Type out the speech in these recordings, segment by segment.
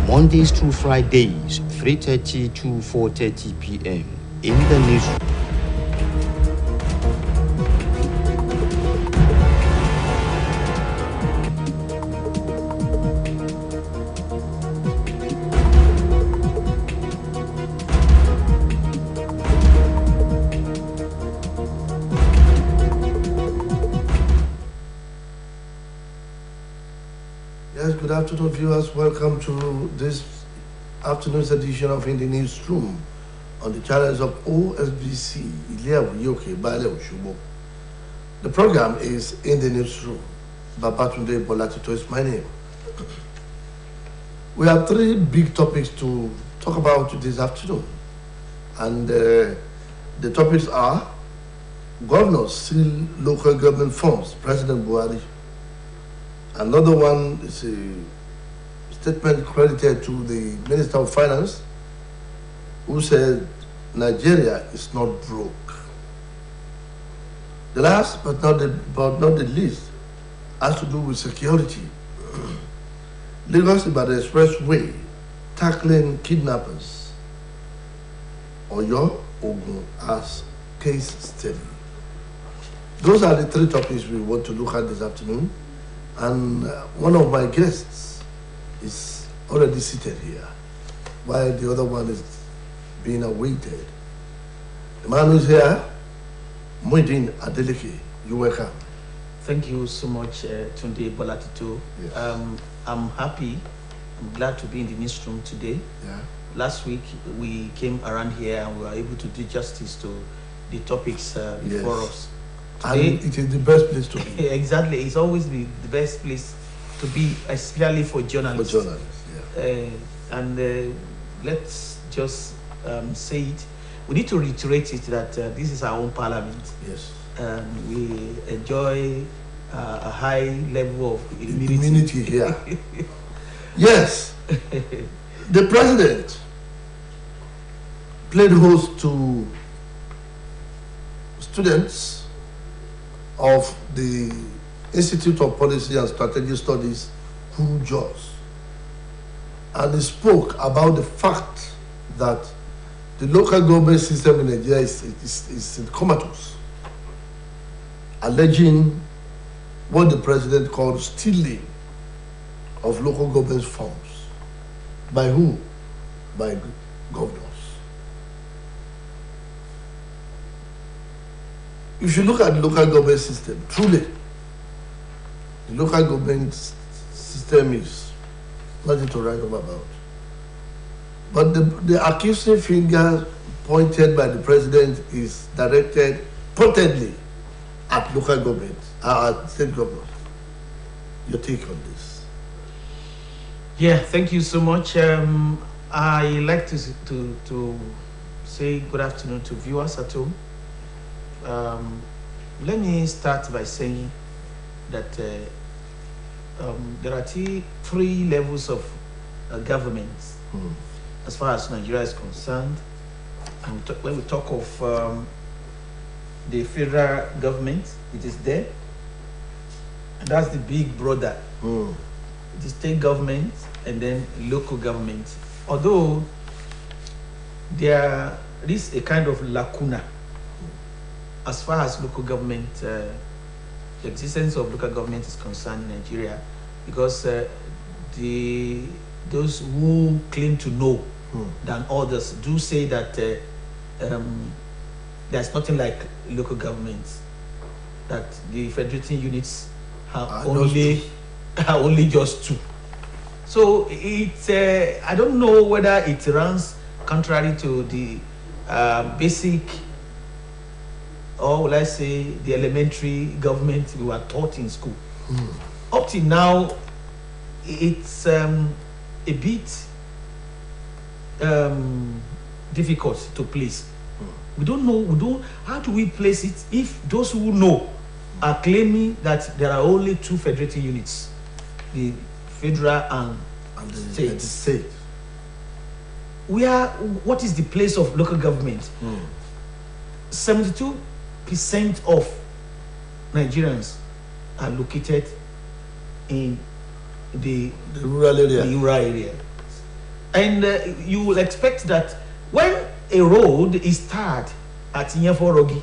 Mondays through Fridays, 3:30 to 4:30 p.m. in the newsroom. Good afternoon, viewers. Welcome to this afternoon's edition of In the Newsroom on the channels of Osbc. The program is In the Newsroom. Babatunde Bolatito is my name. We have three big topics to talk about this afternoon. And the topics are: governors seal local government funds, President Buhari. Another one is a statement credited to the Minister of Finance, who said Nigeria is not broke. The last but not the least has to do with security. Lagos Ibadan Expressway tackling kidnappers. Oyo Ogun as case study. Those are the three topics we want to look at this afternoon. And one of my guests is already seated here, while the other one is being awaited. The man who is here, Muideen Adeleke, you're welcome. Thank you so much, Tunde Bolatito. Yes. I'm happy. I'm glad to be in the newsroom today. Yeah. Last week, we came around here and we were able to do justice to the topics before us. Today, and it is the best place to be. Exactly. It's always the best place to be, especially for journalists. For journalists, yeah. Let's just say it. We need to reiterate it that this is our own parliament. Yes. We enjoy a high level of immunity here. Yes. The president played host to students of the Institute of Policy and Strategic Studies, JOS, and he spoke about the fact that the local government system in Nigeria is comatose, alleging what the president called stealing of local government funds. By who? By governors. If you look at the local government system, truly, the local government system is nothing to write home about. But the accusing finger pointed by the president is directed pointedly at local government, at state governors. Your take on this? Yeah, thank you so much. I like to say good afternoon to viewers at home. Let me start by saying that there are three levels of government as far as Nigeria is concerned. And when we talk of the federal government, it is there. And that's the big brother. The state government and then local government. Although there is a kind of lacuna as far as local government, the existence of local government is concerned in Nigeria, because those who claim to know than others do say that there's nothing like local governments, that the federating units are only just two. So it's I don't know whether it runs contrary to the basic, or will I say the elementary government we were taught in school. Up till now, it's a bit difficult to place. We don't know, how do we place it if those who know are claiming that there are only two federating units, the federal and the state. What is the place of local government? 72% of Nigerians are located in the rural area. And you will expect that when a road is tarred at Nyeforogi,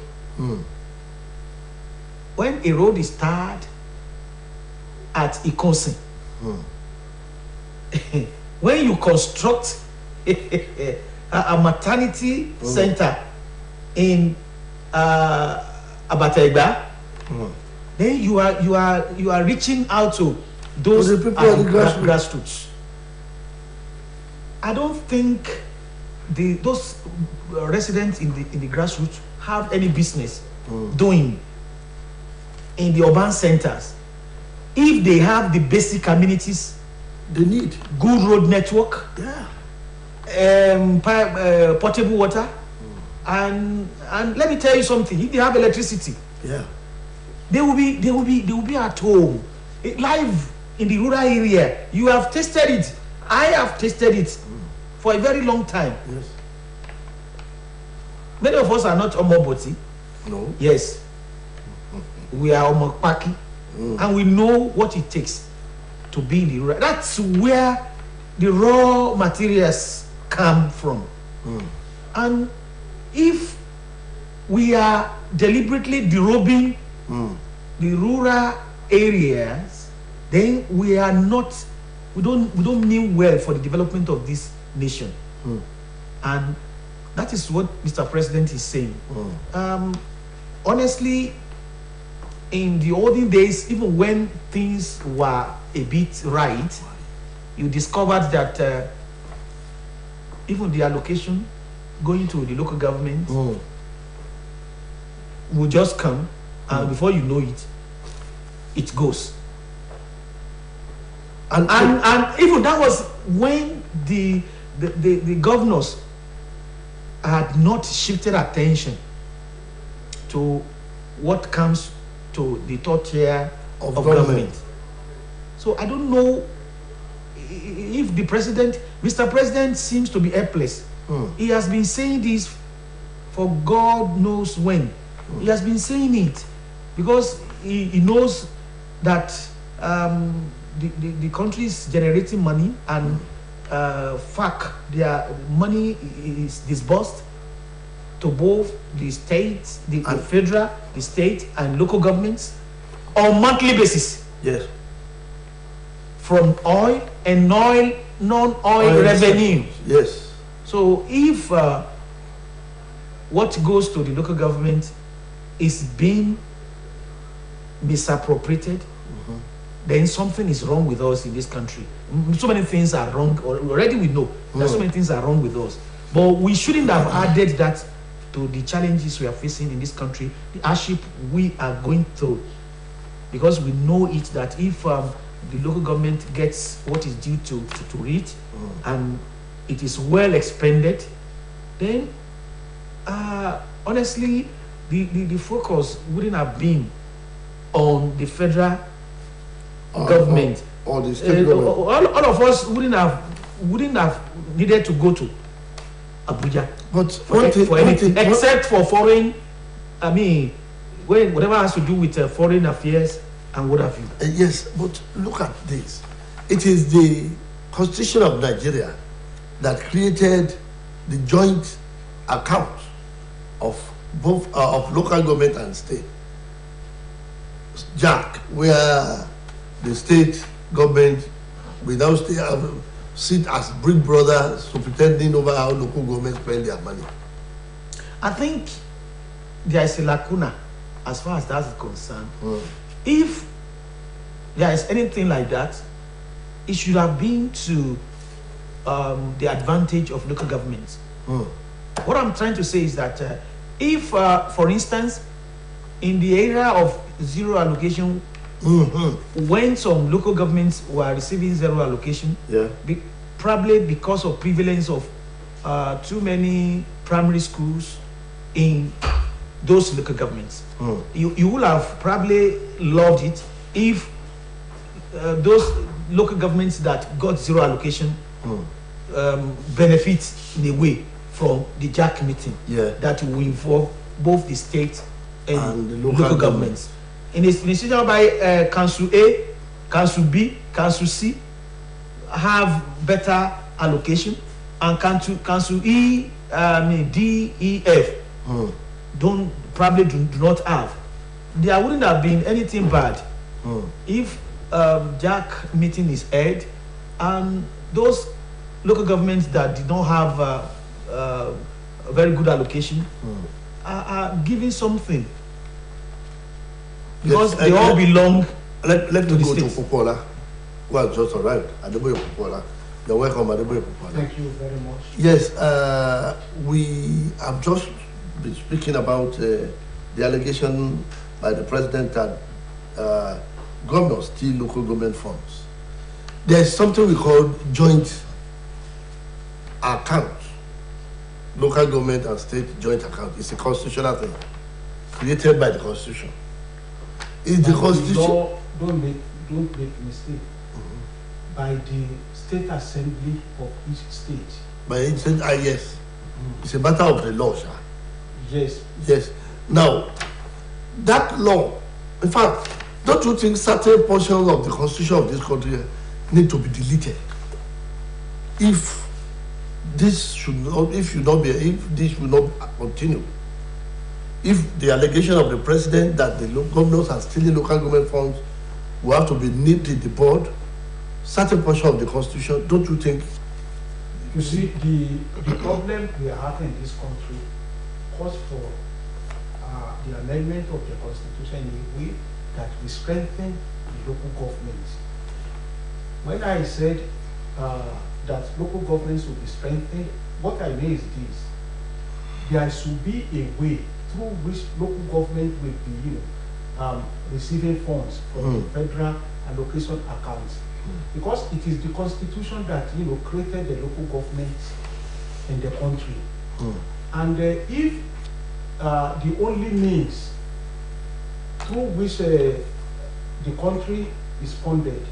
when a road is tarred at Ikosin, when you construct a maternity center in Abategba, then you are reaching out to those the people at the grassroots. I don't think those residents in the grassroots have any business doing in the urban centers if they have the basic amenities they need. Good road network, potable water, and let me tell you something. If they have electricity, they will be at home, live in the rural area. You have tasted it. I have tasted it for a very long time. Yes. Many of us are not omoboti. No. Yes. We are omopaki, and we know what it takes to be in the rural. That's where the raw materials come from. And if we are deliberately derobing the rural areas, then we don't mean well for the development of this nation. And that is what Mr. President is saying. Honestly, in the olden days, even when things were a bit right, you discovered that even the allocation going to the local government will just come, and before you know it, it goes. And even that was when the governors had not shifted attention to what comes to the third tier of government. So I don't know if the president, Mr. President, seems to be helpless. He has been saying this for God knows when. He has been saying it because he knows that the country is generating money, and their money is disbursed to both the state, the federal, the state, and local governments on monthly basis. Yes. From oil and non-oil revenue. Yes. So if what goes to the local government is being misappropriated, then something is wrong with us in this country. So many things are wrong. Already we know that so many things are wrong with us. But we shouldn't have added that to the challenges we are facing in this country, the hardship we are going through. Because we know it that if the local government gets what is due to it, and it is well expended, then honestly, the focus wouldn't have been on the federal government or the state government. All of us wouldn't have needed to go to Abuja, but for anything except for foreign. I mean, whatever has to do with foreign affairs and what have you. Yes, but look at this. It is the Constitution of Nigeria that created the joint account of both of local government and state. Jack, where the state government will now sit as big brother superintending over how local governments spend their money. I think there is a lacuna as far as that is concerned. If there is anything like that, it should have been to the advantage of local governments. What I'm trying to say is that if, for instance, in the area of zero allocation, when some local governments were receiving zero allocation, probably because of prevalence of too many primary schools in those local governments, you will have probably loved it if those local governments that got zero allocation benefit in a way from the JAC meeting that will involve both the state and the local governments. In a situation by Council A, Council B, Council C have better allocation, and council E, D, E, F do not have, there wouldn't have been anything bad if Jack meeting is held and those local governments that did not have a very good allocation are giving something, because they all belong. Let me go to Popola, who has just arrived. Adeboye Popola. You're welcome, Adeboye Popola. Thank you very much. Yes, we have just been speaking about the allegation by the president that governors steal local government funds. There's something we call joint account. Local government and state joint account. It's a constitutional thing created by the Constitution. It's the Constitution. Don't make mistake. By the state assembly of each state. By each state, yes. It's a matter of the law, sir. Yes. Yes. Now, that law, in fact, don't you think certain portions of the Constitution of this country need to be deleted? If this should not continue, if the allegation of the president that the governors are stealing local government funds will have to be nipped in the bud, certain portion of the Constitution, don't you think? You see, the problem we are having in this country calls for the amendment of the Constitution in a way that we strengthen the local governments. When I said that local governments will be strengthened, what I mean is this: there should be a way through which local government will be, receiving funds from the federal allocation accounts, because it is the Constitution that created the local government in the country, and if the only means through which the country is funded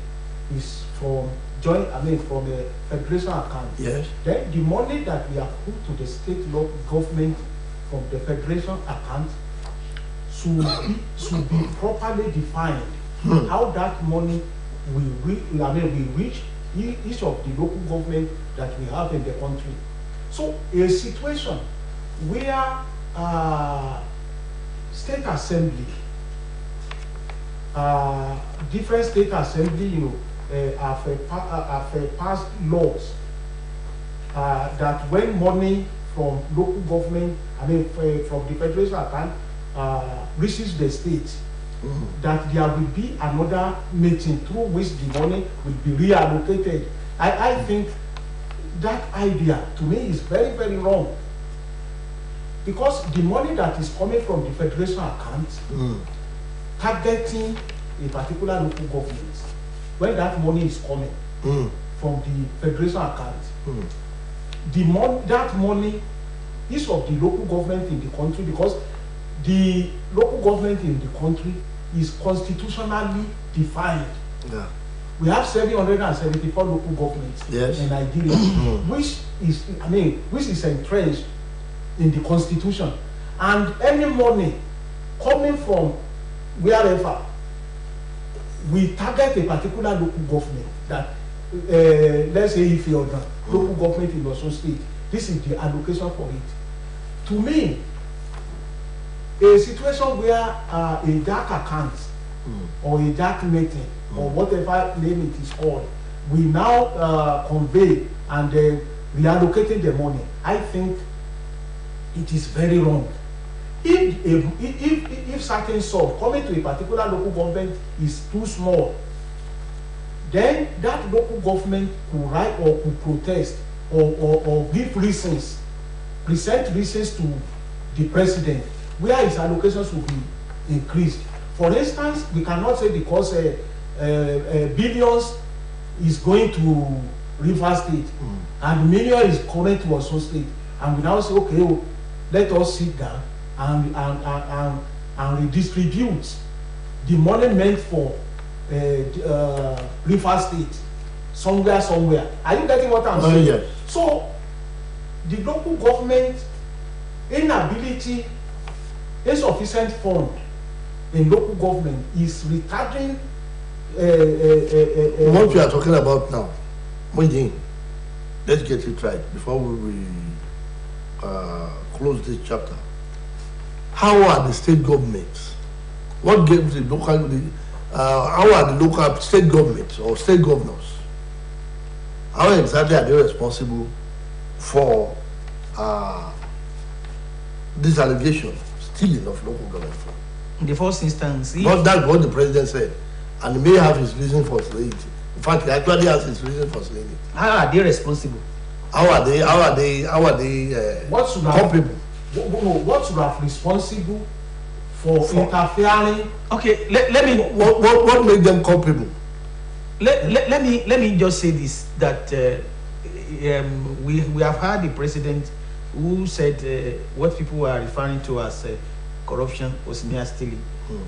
is from from a federation account, yes, then the money that we have put to the state local government from the federation account should be properly defined. How that money will reach each of the local government that we have in the country. So a situation where state assembly, different state assembly, have passed laws that when money from local government, from the federation account, reaches the state, that there will be another meeting through which the money will be reallocated. I think that idea to me is very, very wrong, because the money that is coming from the federation account targeting a particular local government, when that money is coming from the federation account, that money is of the local government in the country, because the local government in the country is constitutionally defined. Yeah. We have 774 local governments in Nigeria, which is entrenched in the Constitution, and any money coming from wherever we target a particular local government, that let's say if you're the local government in Osun State, this is the allocation for it. To me, a situation where a dark account or a dark meeting or whatever name it is called, we now convey and reallocating the money, I think it is very wrong. If certain sum coming to a particular local government is too small, then that local government could write or could protest or give reasons, present reasons to the president where his allocations will be increased. For instance, we cannot say because billions is going to River State and million is coming to Osun State, and we now say, okay, let us sit down and redistribute the money meant for River State somewhere. Are you getting what I'm saying? Yes. So the local government inability, insufficient fund in local government is retarding what we are talking about now, let's get it right before we close this chapter. How are the state governments? What gives the local? How are the local state governments or state governors? How exactly are they responsible for this allegation, stealing of local government? In the first instance, But that's what the president said, and he may have his reason for saying it. In fact, he actually has his reason for saying it. how are they responsible? How are they What should culpable? What should have responsible for interfering? Okay, let me What made them culpable? let me just say this, that we have had a president who said what people are referring to as corruption was mere stealing.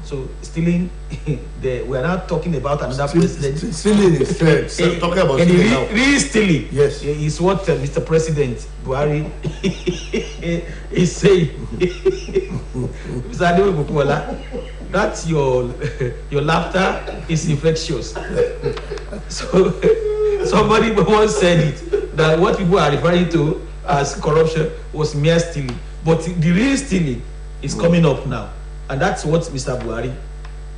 So stealing, we are not talking about another president. Stealing is fair. Talking about and stealing now. real stealing, Yes. is what Mr. President Buhari is saying. Mr. Adewe Bukola, that's your laughter is infectious. So somebody once said it, that what people are referring to as corruption was mere stealing, but the real stealing is coming up now, and that's what Mr. Buhari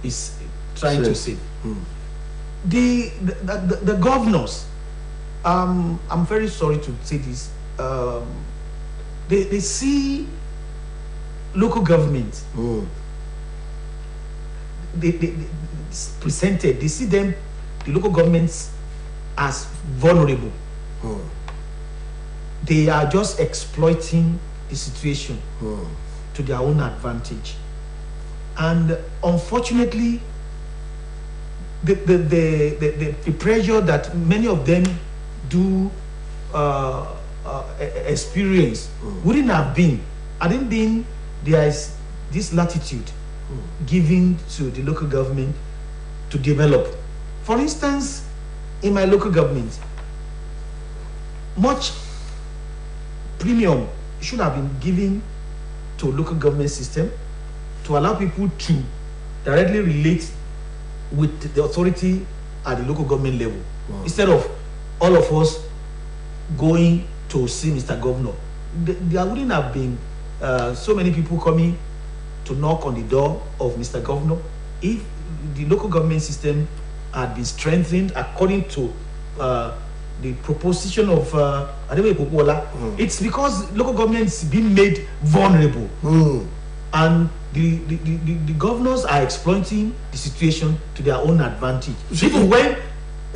is trying to say. The governors, I'm very sorry to say this, they see local government, they presented, they see them, the local governments, as vulnerable. They are just exploiting the situation to their own advantage, and unfortunately, the pressure that many of them do experience wouldn't have been, hadn't been there is this latitude given to the local government to develop. For instance, in my local government, much premium should have been given to local government system to allow people to directly relate with the authority at the local government level, instead of all of us going to see Mr. Governor. There wouldn't have been so many people coming to knock on the door of Mr. Governor if the local government system had been strengthened according to the proposition of Adewe Popola. It's because local governments being made vulnerable, and the governors are exploiting the situation to their own advantage. Even when,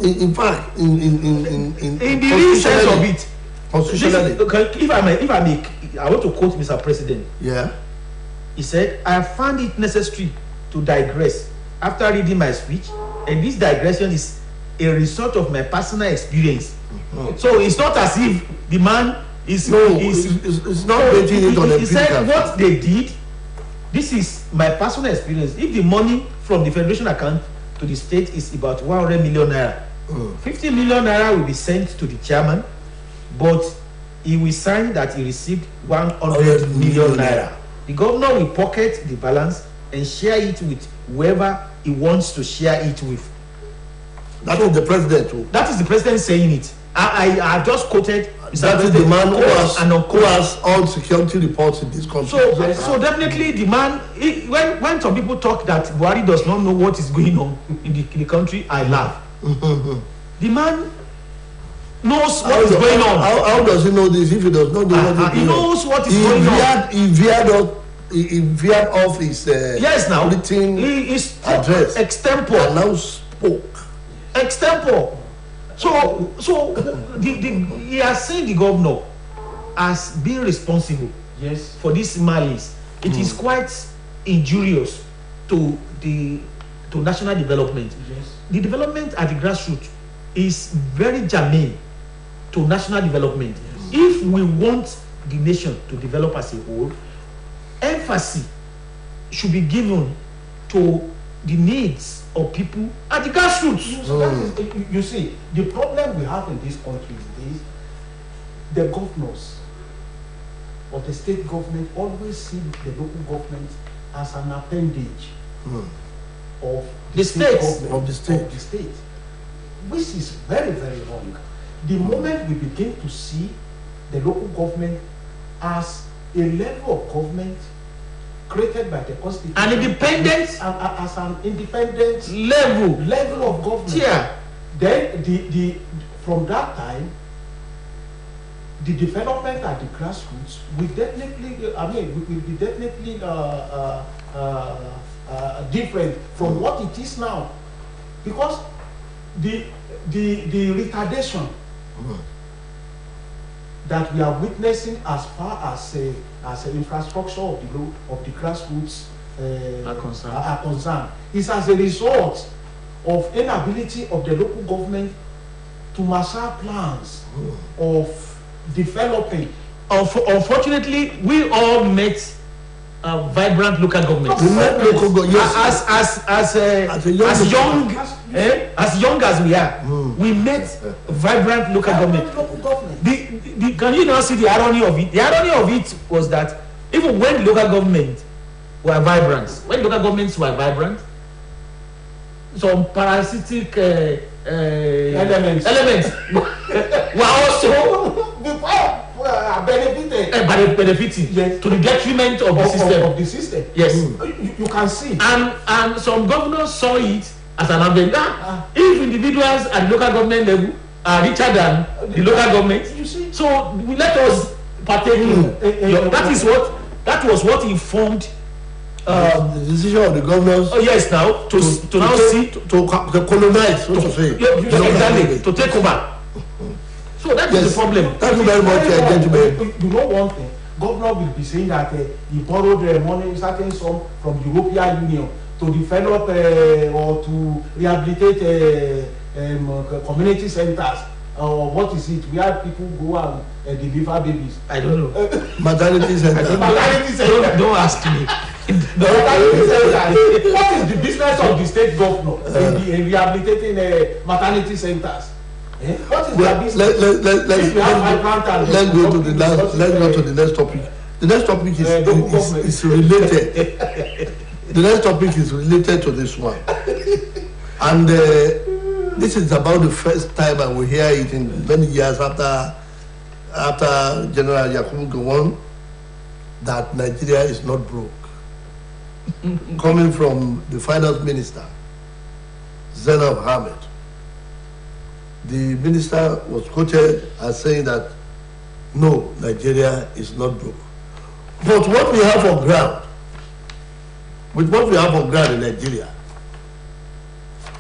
in fact, in the real sense of it, constitutionally, if I may, I want to quote Mr. President. yeah, He said, "I found it necessary to digress after reading my speech, and this digression is a result of my personal experience." So it's not as if the man is it's not making it on the he said what they did. This is my personal experience. If the money from the federation account to the state is about 100 million naira, 50 million naira will be sent to the chairman, but he will sign that he received 100 million naira. The governor will pocket the balance and share it with whoever he wants to share it with. That is the president. That is the president saying it. I just quoted Mr. That is the man who President has all security reports in this country. So definitely the man, when some people talk that Buhari does not know what is going on in the country, I laugh. The man knows what is going on. How does he know this if he does not know what is going on? He knows what is going on. He veered off his yes, now written he is address extempore. and now spoke. Extempore. So he has seen the governor as being responsible, Yes. for this malice. It is quite injurious to national development. Yes. The development at the grassroots is very germane to national development. If we want the nation to develop as a whole, emphasis should be given to the needs of people at the grassroots. So that is, you see, the problem we have in this country is the governors of the state government always see the local government as an appendage of The state government, of the state. which is very, very wrong. the moment we begin to see the local government as a level of government created by the constitution, an independent, as an independent level of government, yeah. Then the from that time, the development at the grassroots will definitely, will be definitely different from what it is now, because the retardation that we are witnessing as far as infrastructure of the grassroots are concerned is as a result of inability of the local government to master plans of developing. Unfortunately, we all met vibrant local government. As young as we are, we met vibrant local government. Can you now see the irony of it? The irony of it was that even when local government were vibrant, some parasitic elements were also benefiting yes. to the detriment of the system. Yes, you can see. And some governors saw it as an advantage. If individuals at the local government level are richer than the local government, you see. So let us partake in. That was what informed the decision of the governors. Oh yes, now to colonize, so to say. Exactly, to take over. So that is the problem. Thank you very much, gentlemen. You know one thing, governor will be saying that he borrowed money, certain sum from the European Union to develop or to rehabilitate community centers. What is it? Where people go and deliver babies. I don't know. Maternity center. Don't ask me. What is the business of the state governor in rehabilitating maternity centers? What is their business? Let's go to the next topic. The next topic is related. The next topic is related to this one, and this is about the first time I will hear it in many years after General Yakubu Gowon that Nigeria is not broke. Coming from the finance minister, Zainab Ahmed. The minister was quoted as saying that no, Nigeria is not broke. But what we have on ground, in Nigeria,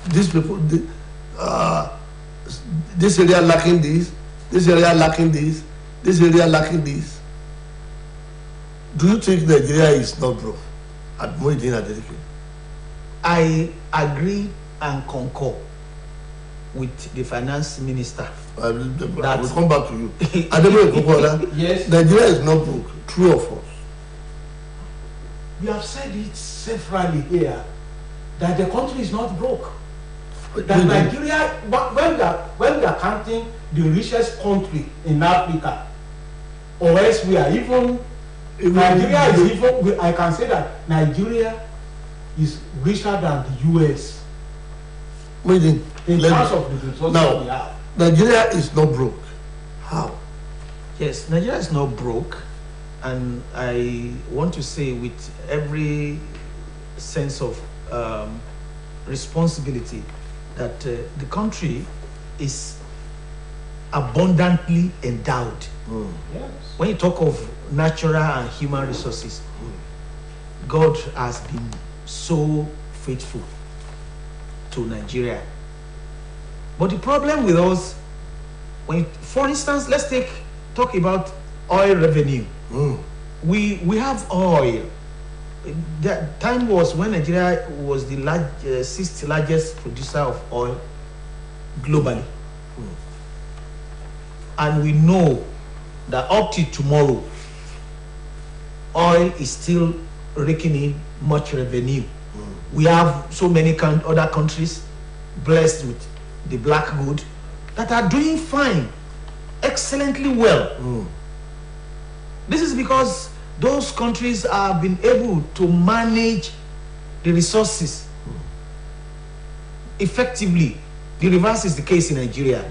these people, this area lacking this, this area lacking this, this area lacking this. Do you think Nigeria is not broke? I agree and concur with the finance minister. I will come back to you. Yes. Nigeria is not broke. True or false? We have said it severally here that the country is not broke. That Nigeria, when we are counting the richest country in Africa, or else we are even Nigeria is even. I can say that Nigeria is richer than the US. In terms of the resources we have. Nigeria is not broke. How? Yes, Nigeria is not broke, and I want to say with every sense of responsibility that the country is abundantly endowed. Yes. When you talk of natural and human resources, God has been so faithful to Nigeria. But the problem with us, for instance, let's talk about oil revenue. We have oil. The time was when Nigeria was the sixth largest producer of oil globally. And we know that up to tomorrow, oil is still raking in much revenue. We have so many other countries blessed with the black gold that are doing fine, excellently well. This is because those countries have been able to manage the resources effectively. The reverse is the case in Nigeria.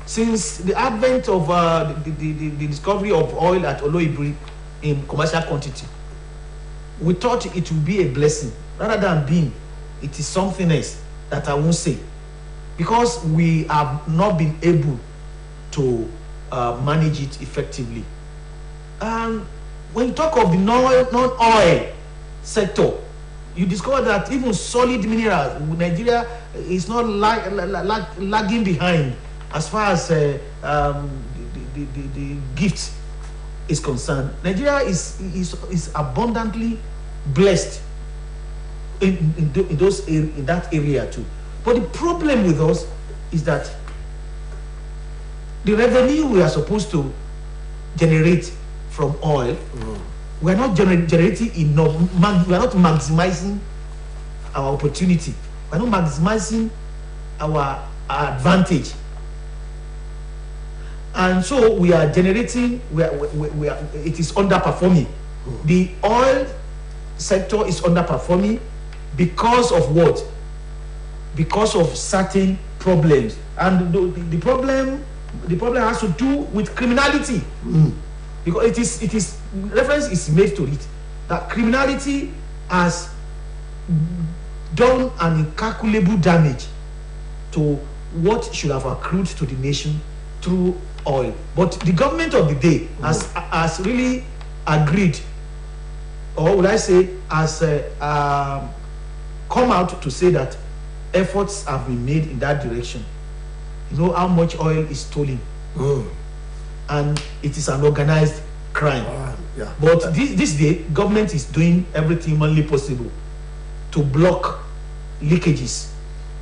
Since the advent of the discovery of oil at Oloibiri in commercial quantity, we thought it would be a blessing rather than being. It is something else that I won't say, because we have not been able to manage it effectively. And when you talk of the non-oil sector, you discover that even solid minerals, Nigeria is not lagging behind as far as the gift is concerned. Nigeria is abundantly blessed in that area too. But the problem with us is that the revenue we are supposed to generate from oil, we are not generating enough. We are not maximizing our opportunity. We are not maximizing our advantage. And so we are generating, it is underperforming. The oil sector is underperforming because of what? Because of certain problems. And the problem has to do with criminality. Because it is reference is made to it that criminality has done an incalculable damage to what should have accrued to the nation through oil. But the government of the day has really agreed, or would I say has come out to say that efforts have been made in that direction. You know how much oil is stolen, and it is an organized crime. Yeah. But this day, government is doing everything humanly possible to block leakages.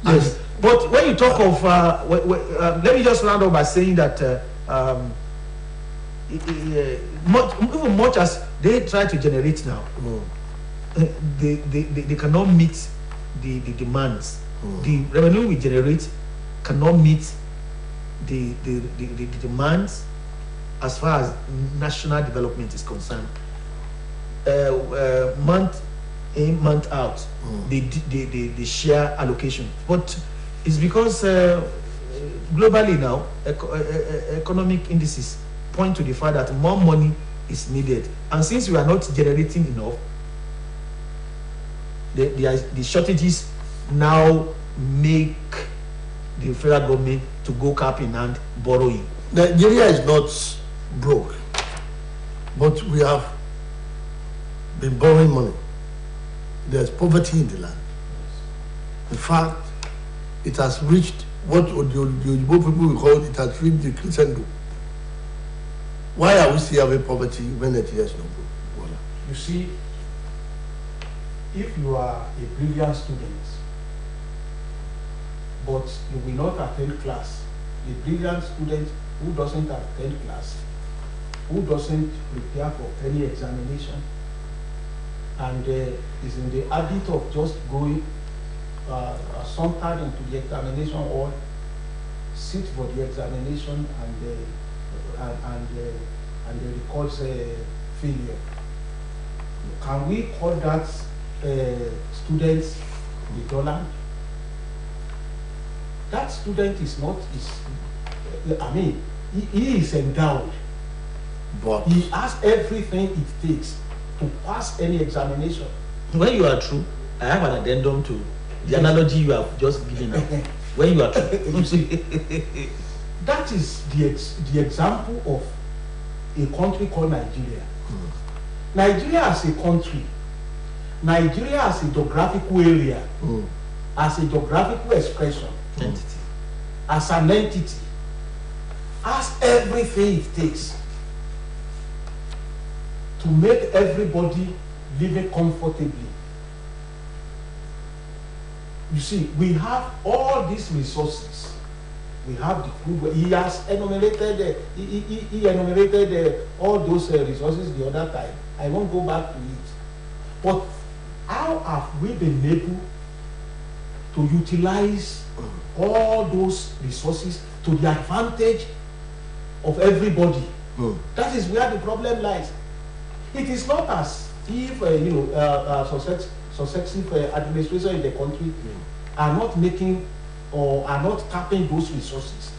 Yes. But when you talk of, let me just round up by saying that even much as they try to generate now, they cannot meet the demands. The revenue we generate cannot meet the demands as far as national development is concerned. Month in, month out, the share allocation. But it's because globally now, economic indices point to the fact that more money is needed. And since we are not generating enough, the shortages now make the federal government to go cap in hand borrowing. Nigeria is not broke, but we have been borrowing money. There's poverty in the land. In fact, it has reached what the Igbo people will call it has reached the crescendo. Why are we still having poverty when Nigeria is not broke? You see, if you are a brilliant student, but you will not attend class, a brilliant student who doesn't attend class, who doesn't prepare for any examination, and is in the habit of just going sometime into the examination hall, sit for the examination and records failure. Can we call that students redundant? That student is not, he is endowed, But he has everything it takes to pass any examination. When you are true, I have an addendum to the analogy you have just given now. When you are true. That is the example of a country called Nigeria. Nigeria as a country, Nigeria as a geographical area, as a geographical expression, Entity. as an entity, has everything it takes to make everybody living comfortably. You see, we have all these resources. We have the crude. He has enumerated. He enumerated all those resources the other time. I won't go back to it. But how have we been able to utilize all those resources to the advantage of everybody? That is where the problem lies. It is not as if successive administration in the country are not making or are not tapping those resources.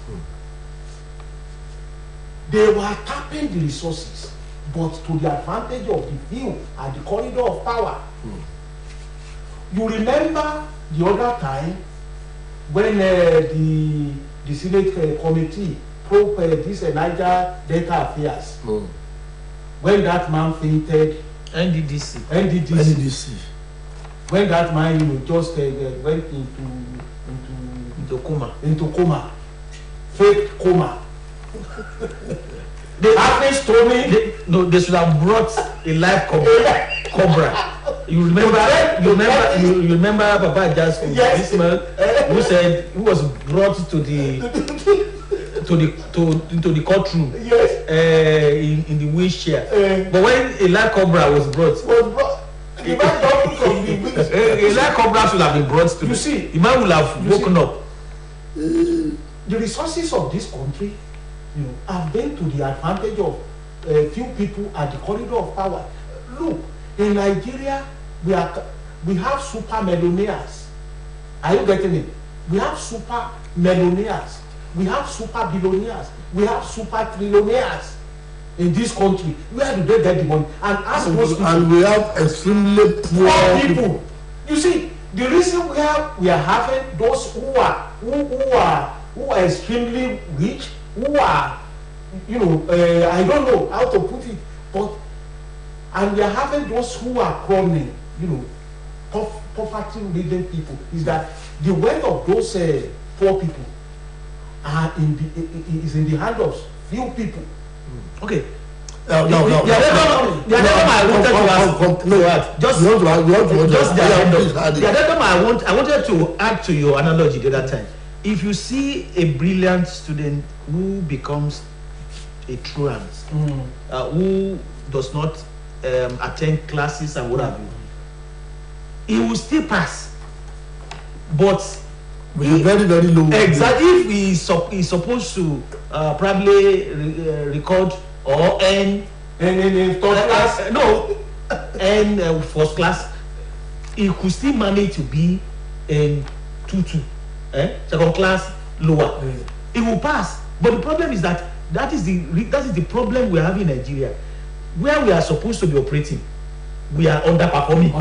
They were tapping the resources, but to the advantage of the few at the corridor of power. You remember the other time when the Senate committee probe this Niger Delta affairs, when that man fainted. NDDC. When that man, just went into coma, fake coma. They should have brought a live cobra. You remember Papa Jasper, yes. This man who said he was brought to the courtroom, yes. in the wheelchair. But when a live cobra was brought, the man jumped from the wheelchair. A live cobra should have been brought to You see, the man will have woken up. The resources of this country, have been to the advantage of few people at the corridor of power. Look, in Nigeria, we have super millionaires. Are you getting it? We have super millionaires. We have super billionaires. We have super trillionaires in this country. Where do they get the money? And ask those people. And we have extremely poor people. You see, the reason we are having those who are extremely rich, who are, I don't know how to put it, but and we are having those who are crawling, poverty-ridden people, is that the wealth of those poor people is in the hand of few people. Okay. No. The I wanted to add to your analogy the other time. If you see a brilliant student who becomes a truant, who does not attend classes and what have you, he will still pass. But with very, very low. Exactly. If he is supposed to probably record or earn third class, earn first class, he could still manage to be in 2-2, second class lower. It will pass. But the problem is that is the problem we have in Nigeria, where we are supposed to be operating, we are underperforming.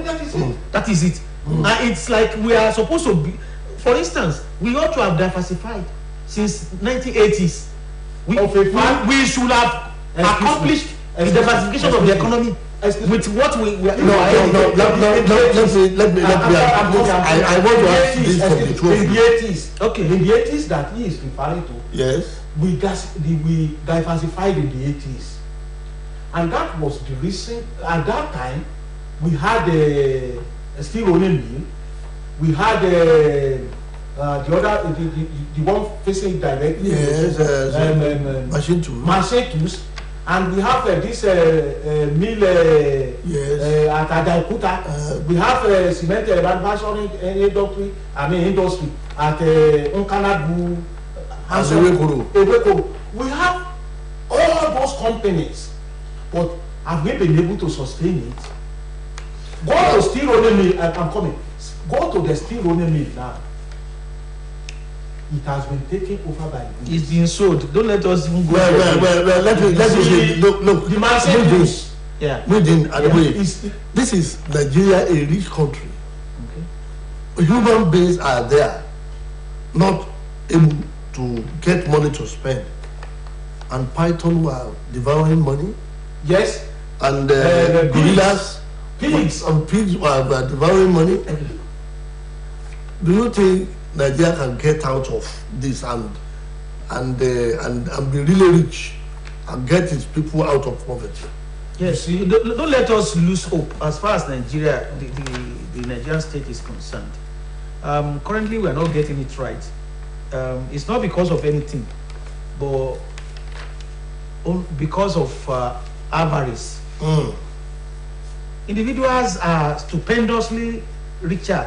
That is it. That is it. It's like we are supposed to be. For instance, we ought to have diversified since 1980s. We should have accomplished the diversification of the economy with what we let me I want to ask this from the truth. In the 80s, okay, in the 80s that he is referring to, yes, we diversified in the 80s, and that was the reason. At that time, we had a steel rolling mill. We had the other, the one facing directly. Yes, machine tools. And we have this mill at Adaikuta. We have cement manufacturing industry at Nkanabu. Ewekoro. We have all those companies, but have we been able to sustain it? Go to steel rolling mill. I'm coming. Go to the steel rolling mill now. It has been taken over by goods. It's been sold. Don't let us even go. Well, let me say, look. The man said this. This is Nigeria, a rich country. Okay. Human beings are there, not able to get money to spend. And Python were devouring money. Yes. And gorillas, pigs were devouring money. Do you think Nigeria can get out of this and be really rich and get its people out of poverty? Yes, don't let us lose hope as far as Nigeria, the Nigerian state is concerned. Currently, we are not getting it right. It's not because of anything, but because of avarice. Individuals are stupendously richer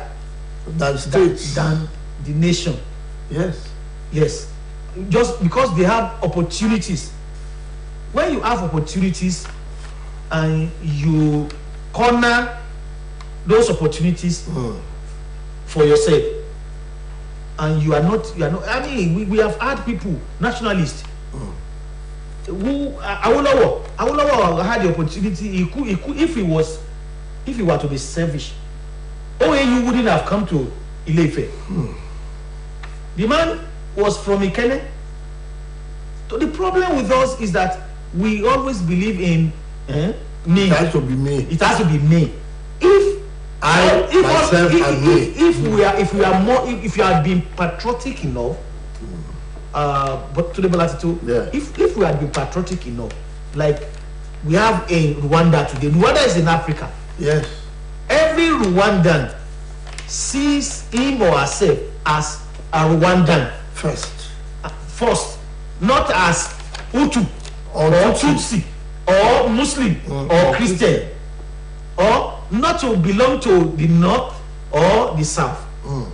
than states, than the nation. Yes. Just because they have opportunities. When you have opportunities and you corner those opportunities for yourself, and you are not. I mean, we have had people, nationalists, who Awolowo had the opportunity. He could, if he were to be selfish, OAU wouldn't have come to Ile-Ife. The man was from Ikene. So the problem with us is that we always believe in me. It has to be me. It has to be me. If you had been patriotic enough, but to the attitude, if we had been patriotic enough, like we have in Rwanda today. Rwanda is in Africa. Yes. Every Rwandan sees him or herself as a Rwandan first, not as Hutu or Tutsi or Muslim or Christian, or not to belong to the north or the south.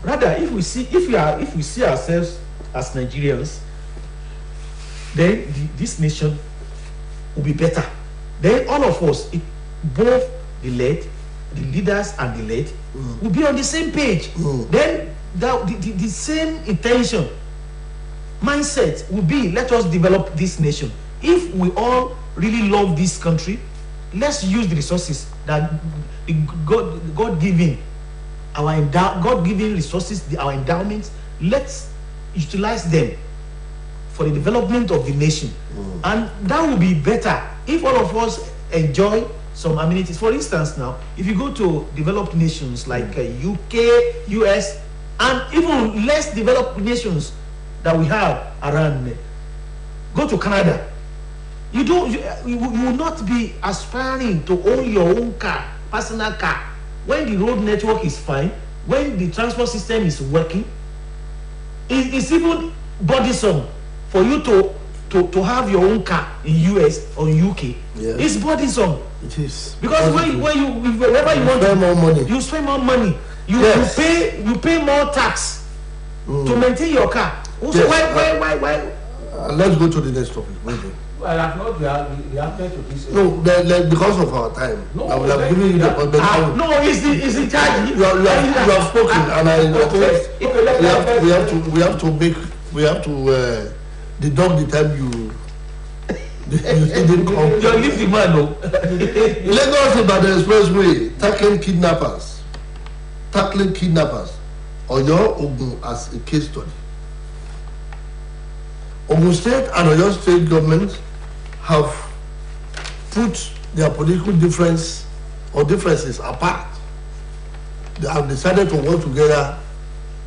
Rather, if we see ourselves as Nigerians, then this nation will be better. Then all of us, both the leaders and the led, will be on the same page. Then the same intention, mindset will be, let us develop this nation. If we all really love this country, let's use the resources that God-given, God-given resources, our endowments. Let's utilize them for the development of the nation, and that will be better if all of us enjoy some amenities. For instance, now if you go to developed nations like UK, US, and even less developed nations that we have around, go to Canada. You will not be aspiring to own your own car, personal car, when the road network is fine, when the transport system is working. It's even burdensome for you to have your own car in US or UK. Yeah. It's burdensome. It is. Because wherever you want spend more money. You spend more money. You pay more tax to maintain your car. Also, Yes. why? Let's go to the next topic. Well, I've not reacted to this. No, because of our time. No, I will have given you the no, he's in charge. You have spoken, and I we have to deduct the time you didn't come. You're leaving man, no. Lagos Ibadan Expressway tackling kidnappers, Oyo Ogun as a case study. Ogun State and Oyo State governments have put their political differences apart. They have decided to work together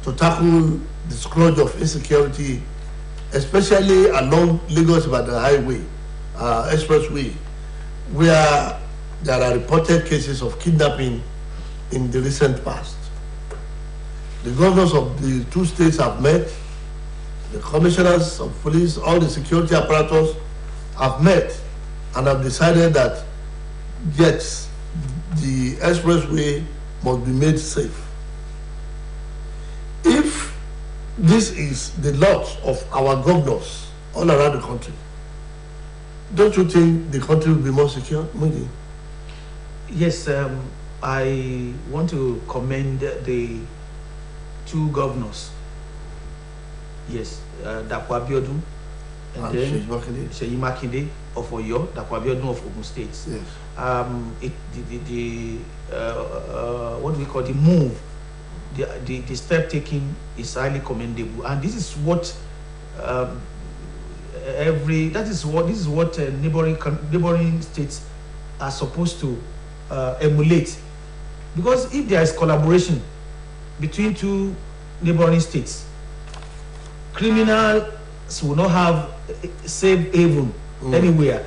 to tackle the scourge of insecurity, especially along Lagos Ibadan Highway, Expressway, where there are reported cases of kidnapping in the recent past. The governors of the two states have met, the commissioners of police, all the security apparatus have met and have decided that yes, the expressway must be made safe. If this is the lot of our governors all around the country, don't you think the country will be more secure? Maybe. Yes, I want to commend the two governors. Yes, Dapo Abiodun and then Seyi Makinde of Oyo, Dapo Abiodun of Ogun State. Yes. What do we call the move? The step taking is highly commendable, and this is what neighboring states are supposed to emulate, because if there is collaboration between two neighboring states, criminals will not have safe haven anywhere.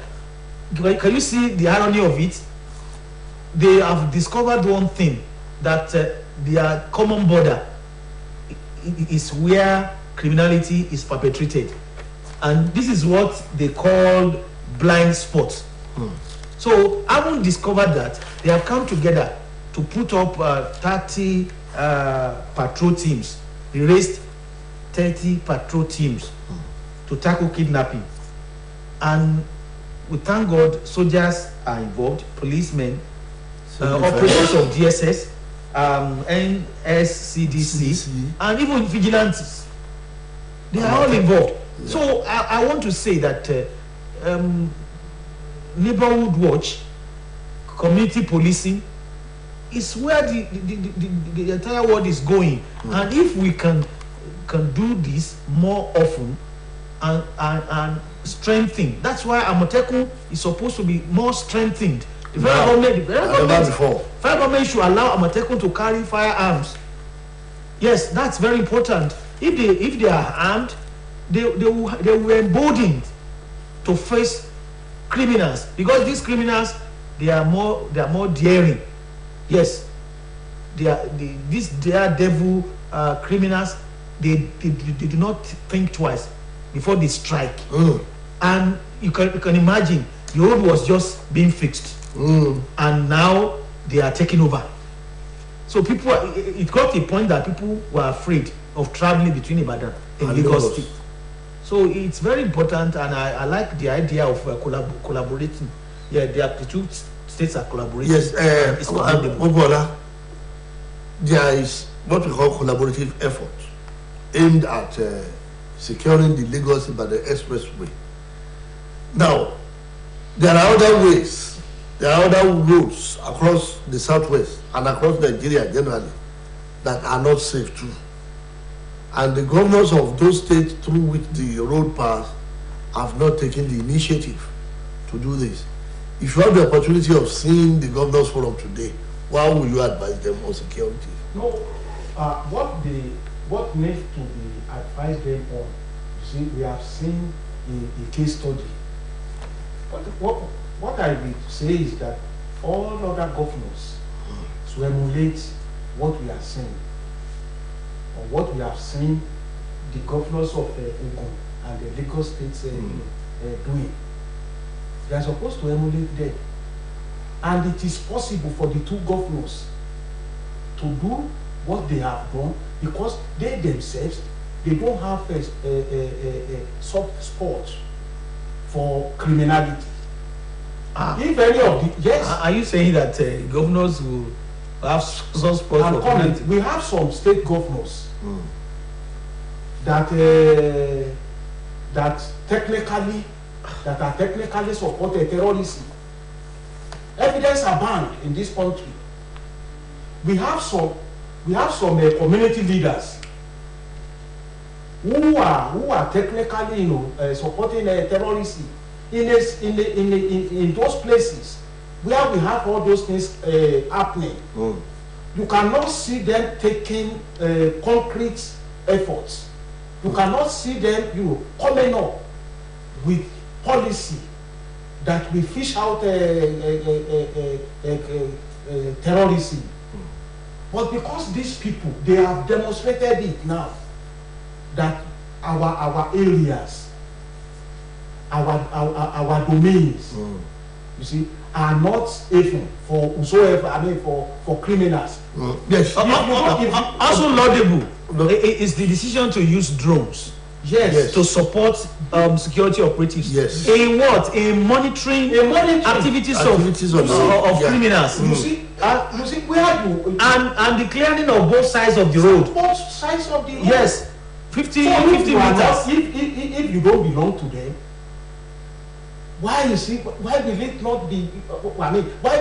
Can you see the irony of it? They have discovered one thing, that their common border is where criminality is perpetrated, and this is what they call blind spots. So having discovered that, they have come together to put up 30 patrol teams. They raised 30 patrol teams to tackle kidnapping, and we thank God soldiers are involved, policemen, operators of DSS, NSCDC, and even vigilantes. They are all involved. So I want to say that neighborhood watch, community policing is where the entire world is going. And if we can do this more often and strengthen, that's why Amotekun is supposed to be more strengthened. The federal government should allow Amotekun to carry firearms. Yes, that's very important. If they are armed, they will be emboldened to face criminals, because these criminals they are more daring. Yes, these daredevil criminals, they do not think twice before they strike. And you can imagine the road was just being fixed, and now they are taking over. So people, it got to a point that people were afraid of traveling between Ibadan and Lagos State. So it's very important, and I like the idea of collaborating. Yeah, the two states are collaborating. Yes, there is what we call collaborative effort aimed at securing the Lagos Ibadan Expressway. Now, there are other ways, there are other roads across the southwest and across Nigeria generally that are not safe too. And the governors of those states through which the road pass have not taken the initiative to do this. If you have the opportunity of seeing the governors forum today, what will you advise them on security? No, what needs to be advised them on, you see, we have seen a case study. What I will say is that all other governors to emulate what we are seeing, or what we have seen the governors of Ogun and the Lagos states doing. They are supposed to emulate them. And it is possible for the two governors to do what they have done, because they themselves, they don't have a soft spot for criminality. If any of the, yes. Are you saying that governors will have some spot for criminality? We have some state governors that are technically supported terrorism. Evidence abound in this country. We have some community leaders who are technically, supporting terrorism in those places where we have all those things happening. You cannot see them taking concrete efforts. You cannot see them, coming up with policy that will fish out terrorism. But because these people, they have demonstrated it now, that our areas, our domains, you see, are not even for whosoever, for criminals. Yes. Also laudable is the decision to use drones. Yes. To support security operatives. Yes. In what? In monitoring activities of criminals. You see, where you and the clearing of both sides of the road. Both sides of the road. Yes. 50 meters. If you don't belong to them, why will it not be? Why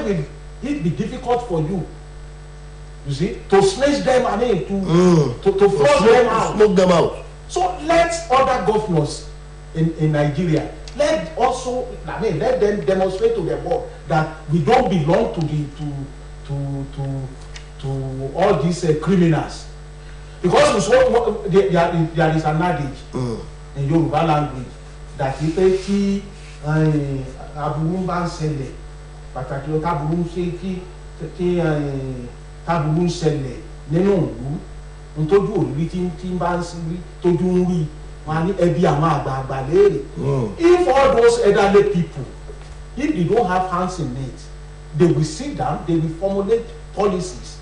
will it be difficult for you? You see, to snatch them, to flush them out, smoke them out. So let other governors in Nigeria, let them demonstrate to the world that we don't belong to all these criminals. Because there is an adage in Yoruba language that if aburú bá ń ṣẹlẹ̀, pàtàkì lọ táburú ń ṣẹlẹ̀ nínú ìlú, ntójú òrí tí ń bá ń rí tójú ń rí, wọn á ní ẹbí àwọn àgbààgbà léèrè. If all those elderly people, if they don't have hands in it, they will sit down, they will formulate policies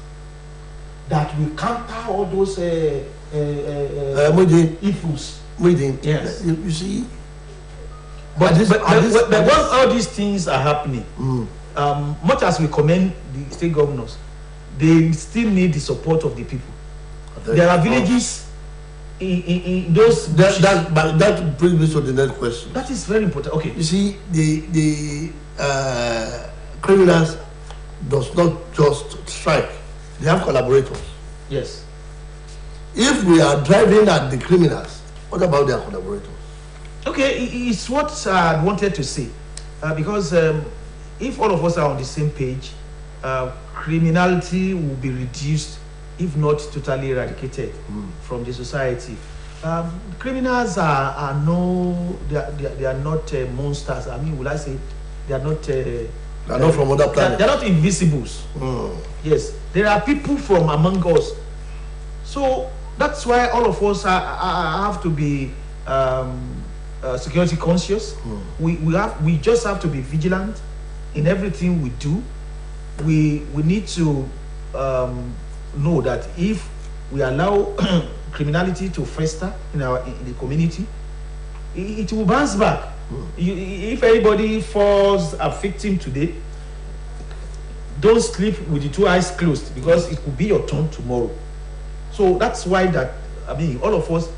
that will counter all those evils. Yes. You see. But when all these things are happening, much as we commend the state governors, they still need the support of the people. There are villages in those that brings me to the next question. that is very important. Okay. You see, the criminals does not just strike; they have collaborators. Yes. If we are driving at the criminals, what about their collaborators? Okay, it's what I wanted to say, because if all of us are on the same page, criminality will be reduced, if not totally eradicated from the society. Criminals are they are not monsters. I mean, will I say they are not? They are not from other planets. They are not invisibles. Yes, there are people from among us. So that's why all of us have to be security conscious. We just have to be vigilant in everything we do. We need to know that if we allow criminality to fester in the community, it will bounce back. If anybody falls a victim today, don't sleep with the two eyes closed, because it could be your turn tomorrow. So that's why all of us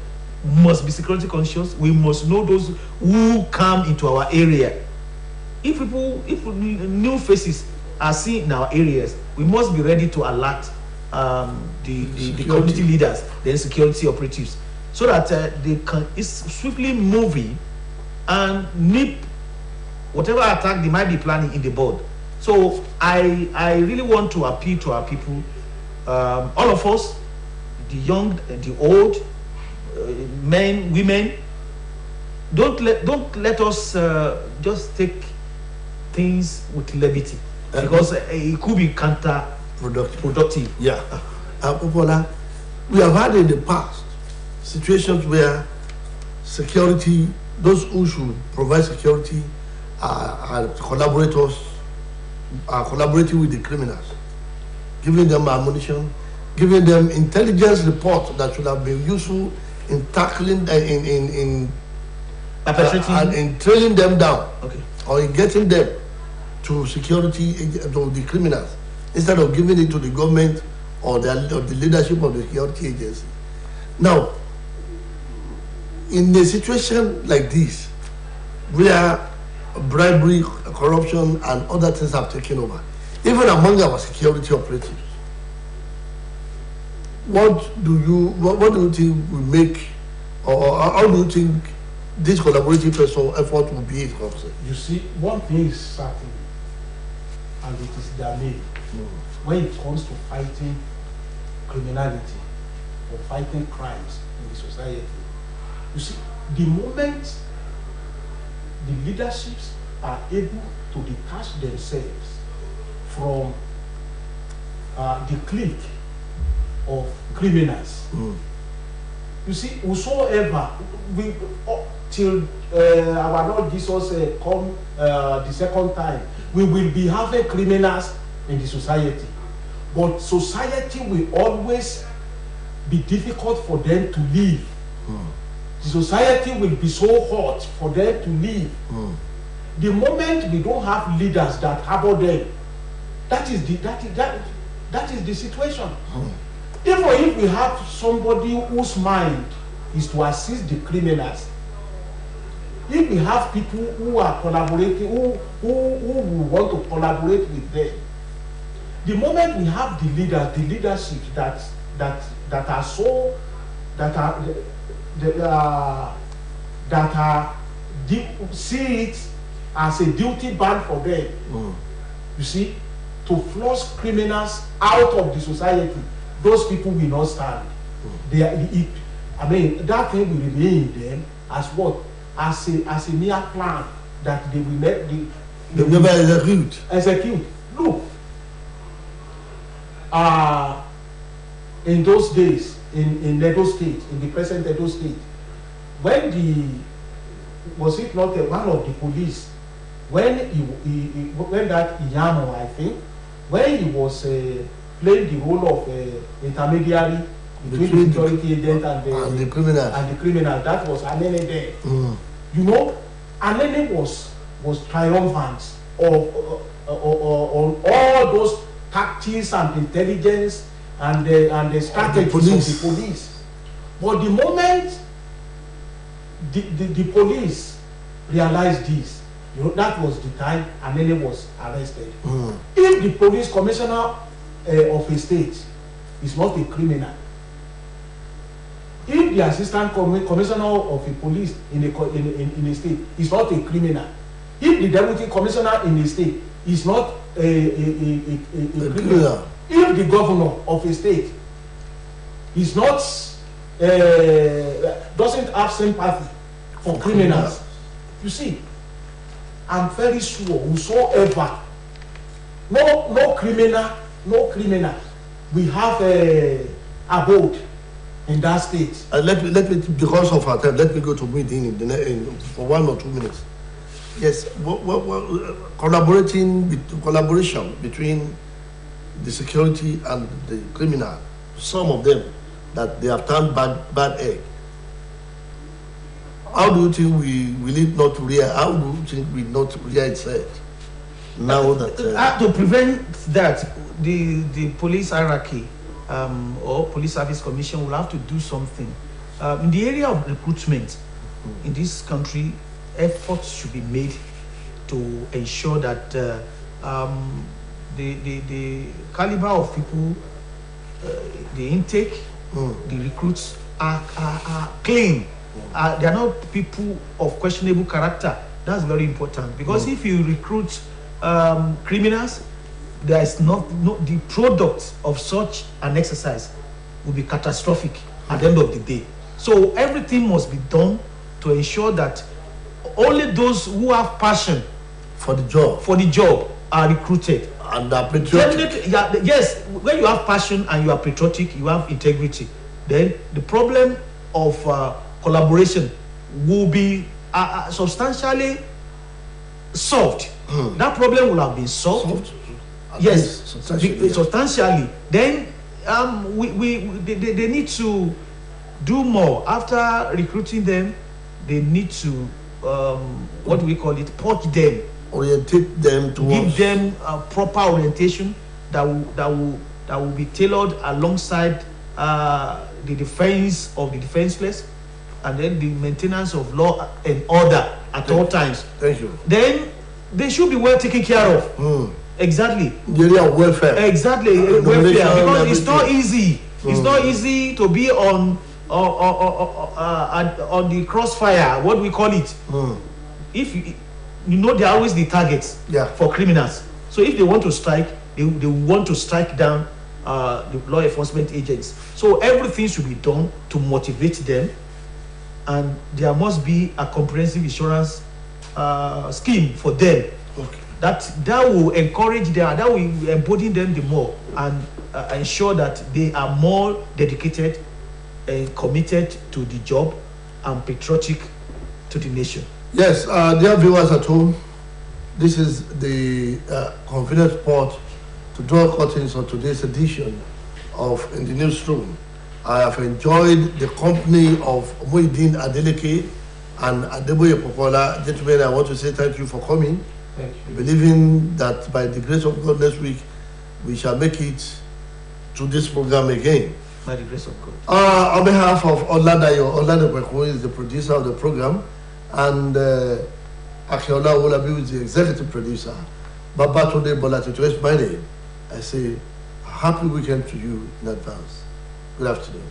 must be security conscious. We must know those who come into our area. If new faces are seen in our areas, we must be ready to alert the community leaders, the security operatives, so that they can swiftly moving and nip whatever attack they might be planning in the bud. So I really want to appeal to our people, all of us, the young and the old, men, women. Don't let us just take things with levity, because it could be counterproductive. Yeah. Popola, we have had in the past situations where security, those who should provide security are collaborators, are collaborating with the criminals, giving them ammunition, giving them intelligence report that should have been useful in tackling in trailing them down, or in getting them to security, to the criminals, instead of giving it to the government or the leadership of the security agency. Now, in a situation like this, where bribery, corruption, and other things have taken over, even among our security operatives, what do you think will make, or how do you think this collaborative effort will be? You see, one thing is certain, and it is their name. When it comes to fighting criminality or fighting crimes in the society, you see, the moment the leaderships are able to detach themselves from the clique of criminals, you see, whosoever we till our Lord Jesus come the second time, we will be having criminals in the society, but society will always be difficult for them to live. The society will be so hot for them to live. The moment we don't have leaders that harbor them, that is the situation. Therefore, if we have somebody whose mind is to assist the criminals, if we have people who are collaborating, who want to collaborate with them, the moment we have the leaders, the leadership that see it as a duty bound for them, you see, to flush criminals out of the society, those people will not stand. That thing will remain in them as what? As a mere plan that they will never execute. Look, in those days, in Edo State, in the present Edo State, when was it not one of the police, when that Iyamo, I think, when he was playing the role of intermediary between the security agent and the criminal, that was Anene there. You know, Anene was triumphant on all those tactics and intelligence and the strategies of the police. But the moment the police realized this, that was the time Anene was arrested. If the police commissioner of a state is not a criminal, if the assistant commissioner of a police in a state is not a criminal, if the deputy commissioner in a state is not a criminal, if the governor of a state is not doesn't have sympathy for criminals, you see, I'm very sure whosoever, no criminal, we have a abode in that state. Let me, because of our time, let me go to meeting for 1 or 2 minutes. Yes, collaboration between the security and the criminal. Some of them that they have turned bad egg. How do you think will it not rear? How do you think we not rear its head? Now that to prevent that, the police hierarchy or police service commission will have to do something in the area of recruitment. In this country, efforts should be made to ensure that the caliber of people, the intake, the recruits are clean. They are not people of questionable character. That's very important, because if you recruit criminals, there is not the product of such an exercise will be catastrophic at the end of the day. So everything must be done to ensure that only those who have passion for the job are recruited. And are patriotic. Yes, when you have passion and you are patriotic, you have integrity, then the problem of collaboration will be substantially solved. That problem will have been solved. Yes, substantially. Then they need to do more. After recruiting them, they need to what do we call it? Purge them, orientate them towards, give them a proper orientation that will be tailored alongside the defense of the defenseless, and then the maintenance of law and order at all times. Thank you. Then they should be well taken care of. Exactly. The area of welfare. Exactly, welfare. Because it's not easy. It's not easy to be on the crossfire. What we call it. If you know, they are always the targets for criminals. So if they want to strike, they want to strike down the law enforcement agents. So everything should be done to motivate them, and there must be a comprehensive insurance scheme for them. Okay. That will encourage them, that will embolden them the more, and ensure that they are more dedicated and committed to the job and patriotic to the nation. Yes, dear viewers at home, this is the convenient spot to draw curtains on today's edition of In the Newsroom. I have enjoyed the company of Muhyiddin Adeleke and Adeboye Popola. Gentlemen, I want to say thank you for coming. Thank you. Believing that by the grace of God next week, we shall make it to this program again. By the grace of God. On behalf of Oladayo, who is the producer of the program, and Akiola Olabi, who is the executive producer, Babatunde Bolatutu is my name. I say happy weekend to you in advance. Good afternoon.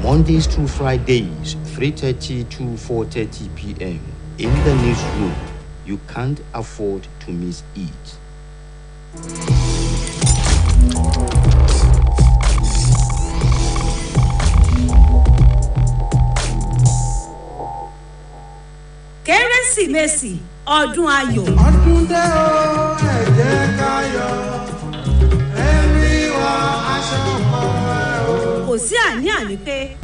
Mondays to Fridays, 3:30 to 4:30 p.m. In the newsroom, you can't afford to miss it. Kérésìmesì, ọdún ayọ̀. Ọdún dé o, ẹ jẹ́ ká yọ̀, ẹ̀mí wa aṣọ kan ẹ̀ o. Kò sí àní-àní pé